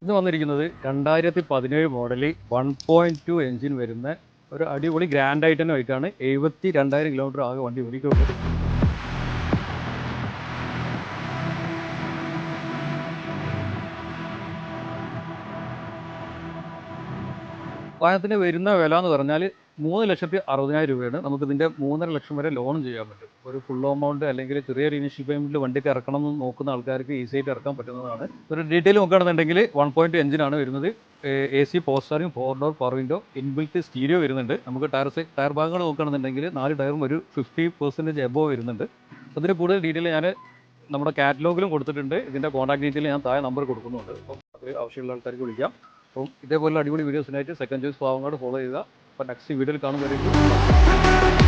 ഇത് വന്നിരിക്കുന്നത് 2017 model 1.2 engine വരുന്ന ഒരു അടിപൊളി ഗ്രാൻഡ് ഐറ്റം ആയിട്ടാണ്. 72,000 കിലോമീറ്റർ ആകെ വണ്ടി ഓടിക്കുള്ളൂ. വാഹനത്തിന് വരുന്ന വില എന്ന് പറഞ്ഞാൽ 3,60,000 രൂപയാണ്. നമുക്കിതിൻ്റെ 3.5 ലക്ഷം വരെ ലോണും ചെയ്യാൻ പറ്റും. ഒരു ഫുൾ എമൗണ്ട് അല്ലെങ്കിൽ ചെറിയൊരു ഇനിഷ്യൽ പേയ്മെൻറ്റിൽ വണ്ടിക്ക് ഇറക്കണം എന്ന് നോക്കുന്ന ആൾക്കാർക്ക് ഈസി ആയിട്ട് ഇറക്കാൻ പറ്റുന്നതാണ്. ഒരു ഡീറ്റെയിൽ നോക്കുകയാണെന്നുണ്ടെങ്കിൽ 1.2 എഞ്ചിനാണ് വരുന്നത്. AC power steering, 4 door power window, inbuilt stereo വരുന്നുണ്ട്. നമുക്ക് ടയർ ഭാഗങ്ങൾ നോക്കുകയാണെന്നുണ്ടെങ്കിൽ 4 ടയറും ഒരു 50% എബോവ് വരുന്നുണ്ട്. അതിന് കൂടുതൽ ഡീറ്റെയിൽ ഞാൻ നമ്മുടെ കാറ്റലോഗിലും കൊടുത്തിട്ടുണ്ട്. ഇതിൻ്റെ കോൺടാക്ട് ഡീറ്റെയിൽ ഞാൻ താഴെ നമ്പർ കൊടുക്കുന്നുണ്ട്. അപ്പം അത് ആവശ്യമുള്ള ആൾക്കാർക്ക് വിളിക്കാം. അപ്പം ഇതേപോലെ അടിപൊളി വീഡിയോസിനായിട്ട് സെക്കൻഡ് ചോയ്സ് പാവങ്ങാട് ഫോളോ ചെയ്യുക. അപ്പോൾ നെക്സ്റ്റ് വീഡിയോയിൽ കാണുമ്പോഴേക്കും